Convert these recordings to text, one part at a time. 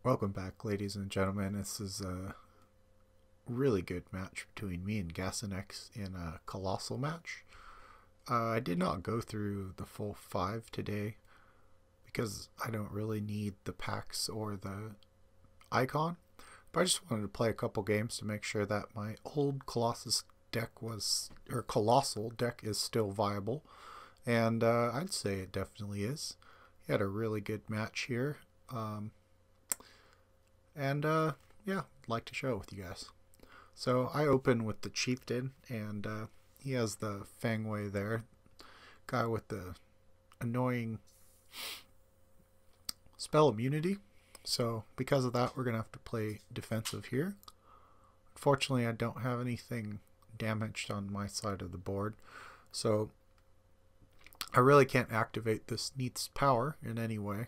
Welcome back, ladies and gentlemen. This is a really good match between me and Gasinex in a Colossal match. I did not go through the full 5 today because I don't really need the packs or the icon, but I just wanted to play a couple games to make sure that my old Colossal deck is still viable, and I'd say it definitely is. He had a really good match here. Yeah, I'd like to show it with you guys. So I open with the Chieftain, and he has the Fangway there. Guy with the annoying spell immunity. So because of that, we're going to have to play defensive here. Unfortunately, I don't have anything damaged on my side of the board. So I really can't activate this Neath's power in any way.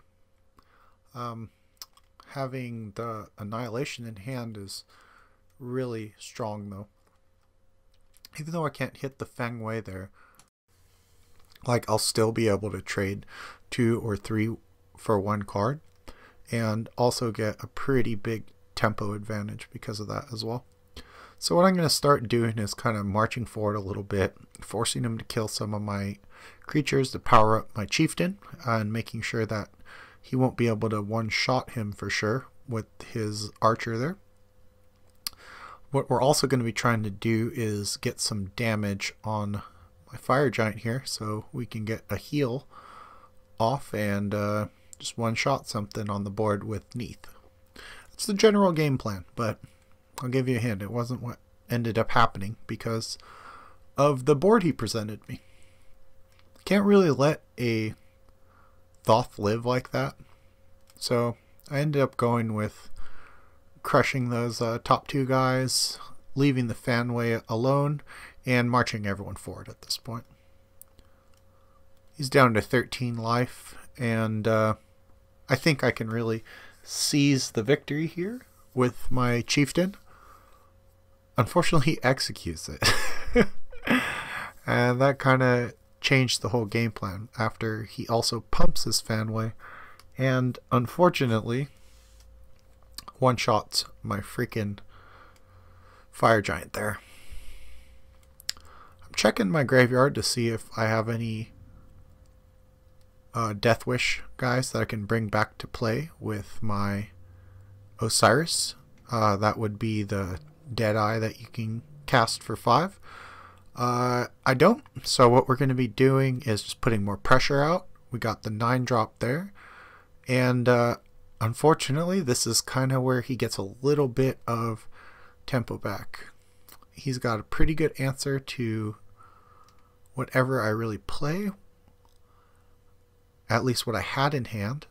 Having the Annihilation in hand is really strong though. Even though I can't hit the Fangway there, like I'll still be able to trade 2 or 3 for 1 card and also get a pretty big tempo advantage because of that as well. So what I'm going to start doing is kind of marching forward a little bit, forcing him to kill some of my creatures to power up my Chieftain, and making sure that he won't be able to one-shot him for sure with his archer there. What we're also going to be trying to do is get some damage on my fire giant here so we can get a heal off and just one-shot something on the board with Neath. That's the general game plan, but I'll give you a hint. It wasn't what ended up happening because of the board he presented me. Can't really let a Thoth live like that, so I ended up going with crushing those top 2 guys, leaving the Fangway alone, and marching everyone forward at this point. He's down to 13 life, and I think I can really seize the victory here with my Chieftain. Unfortunately, he executes it. And that kind of changed the whole game plan after he also pumps his Fangway and unfortunately one-shots my freaking fire giant there. I'm checking my graveyard to see if I have any Death Wish guys that I can bring back to play with my Osiris. That would be the Deadeye that you can cast for 5. I don't, so what we're going to be doing is just putting more pressure out. We got the 9-drop there, and unfortunately this is kind of where he gets a little bit of tempo back. He's got a pretty good answer to whatever I really play, at least what I had in hand.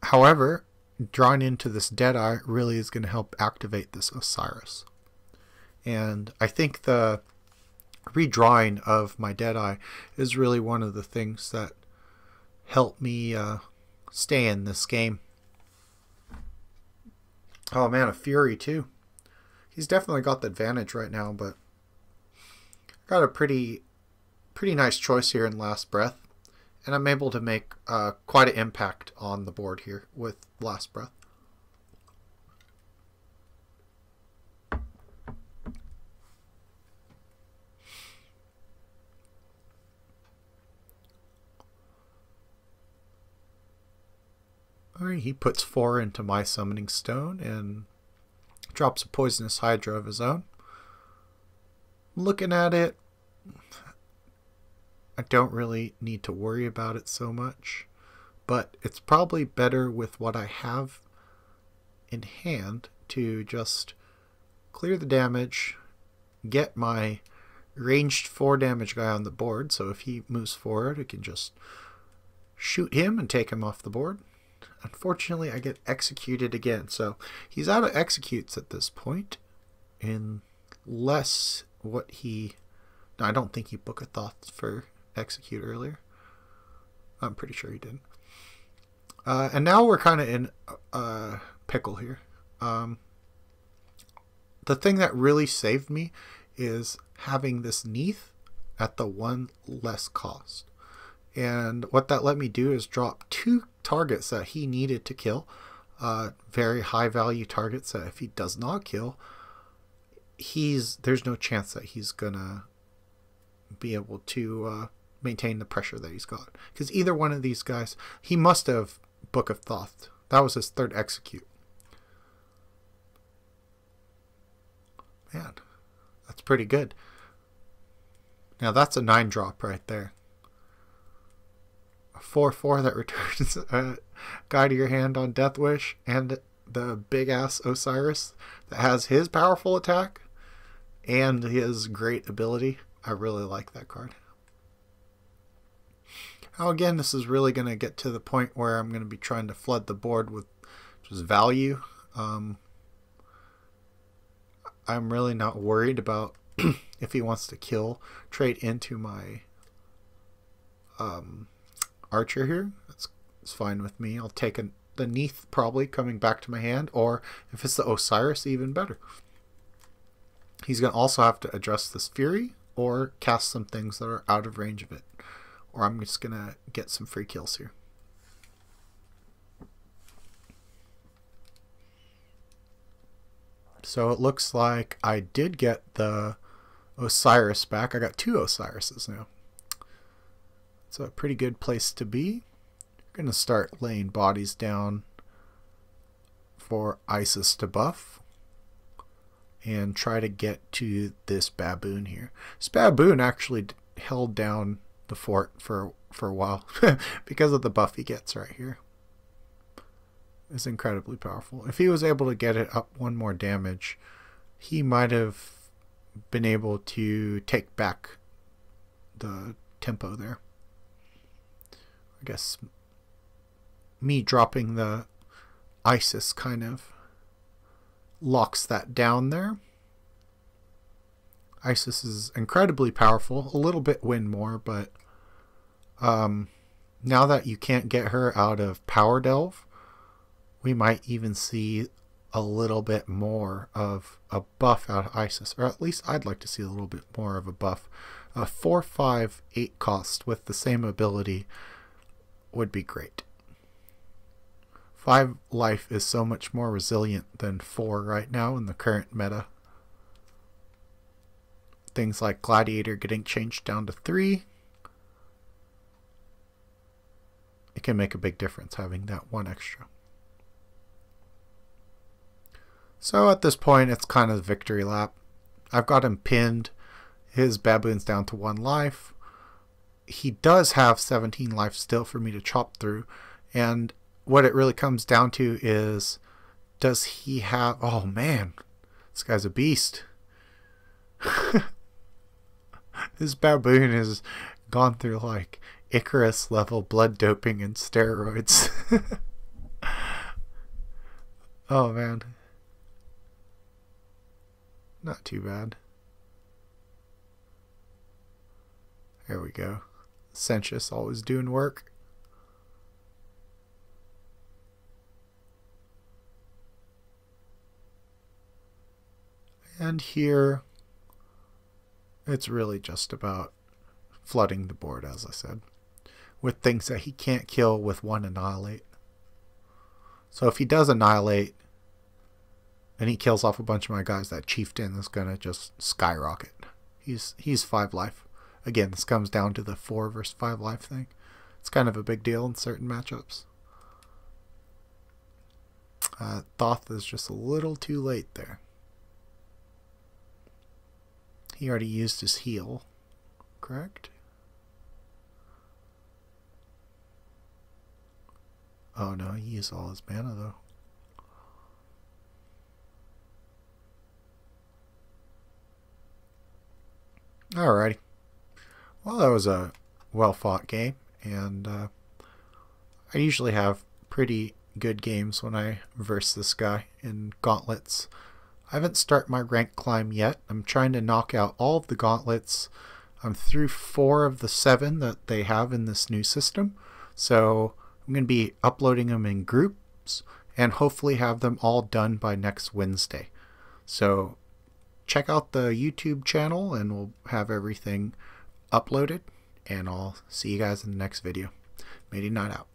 However, drawing into this Deadeye really is going to help activate this Osiris. And I think the redrawing of my Deadeye is really one of the things that helped me stay in this game. Oh man, a Fury too. He's definitely got the advantage right now, but got a pretty nice choice here in Last Breath. And I'm able to make quite an impact on the board here with Last Breath. Alright, he puts 4 into my Summoning Stone and drops a Poisonous Hydra of his own. Looking at it, I don't really need to worry about it so much, but it's probably better with what I have in hand to just clear the damage, get my ranged 4 damage guy on the board, so if he moves forward, I can just shoot him and take him off the board. Unfortunately, I get executed again, so he's out of executes at this point, unless what he... No, I don't think he booked a Thoth for execute earlier. I'm pretty sure he didn't. And now we're kind of in a pickle here. The thing that really saved me is having this Neath at the 1 less cost. And what that let me do is drop 2 targets that he needed to kill. Very high value targets that if he does not kill, there's no chance that he's gonna be able to maintain the pressure that he's got. Because either one of these guys, he must have Book of Thoth. That was his 3rd execute. Man, that's pretty good. Now that's a 9 drop right there. A 4/4 that returns a guy to your hand on Death Wish, and the big ass Osiris that has his powerful attack and his great ability. I really like that card. Now again, this is really going to get to the point where I'm going to be trying to flood the board with just value. I'm really not worried about if he wants to kill, trade into my Archer here. It's fine with me. I'll take the Neath probably coming back to my hand, or if it's the Osiris, even better. He's going to also have to address this Fury or cast some things that are out of range of it. Or I'm just going to get some free kills here. So it looks like I did get the Osiris back. I got 2 Osirises now. It's a pretty good place to be. I'm going to start laying bodies down for Isis to buff. And try to get to this baboon here. This baboon actually held down the fort for a while because of the buff he gets right here. It's incredibly powerful. If he was able to get it up 1 more damage, he might have been able to take back the tempo there. I guess me dropping the Isis kind of locks that down there. Isis is incredibly powerful, a little bit win more, but now that you can't get her out of Power Delve, we might even see a little bit more of a buff out of Isis, or at least I'd like to see a little bit more of a buff. A 4/5/8 cost with the same ability would be great. 5 life is so much more resilient than 4 right now in the current meta. Things like Gladiator getting changed down to 3. It can make a big difference having that 1 extra. So at this point, it's kind of victory lap. I've got him pinned. His baboon's down to 1 life. He does have 17 life still for me to chop through. And what it really comes down to is, does he have... Oh man, this guy's a beast. This baboon has gone through like Icarus level blood doping and steroids. Oh man. Not too bad. There we go. Sensuous always doing work. And here, it's really just about flooding the board, as I said, with things that he can't kill with 1 Annihilate. So if he does Annihilate, and he kills off a bunch of my guys, that Chieftain is going to just skyrocket. He's 5 life. Again, this comes down to the 4 versus 5 life thing. It's kind of a big deal in certain matchups. Thoth is just a little too late there. He already used his heal, correct? Oh no, he used all his mana though. Alrighty. Well, that was a well-fought game, and I usually have pretty good games when I verse this guy in gauntlets. I haven't started my rank climb yet. I'm trying to knock out all of the gauntlets. I'm through 4 of the 7 that they have in this new system, so I'm going to be uploading them in groups and hopefully have them all done by next Wednesday. So check out the YouTube channel and we'll have everything uploaded. and I'll see you guys in the next video. Midiknight out.